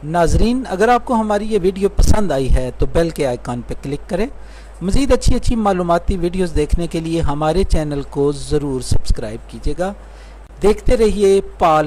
नाजरीन, अगर आपको हमारी ये वीडियो पसंद आई है तो बेल के आइकॉन पर क्लिक करें। मज़ीद अच्छी मालूमाती वीडियोस देखने के लिए हमारे चैनल को ज़रूर सब्सक्राइब कीजिएगा। देखते रहिए पाल।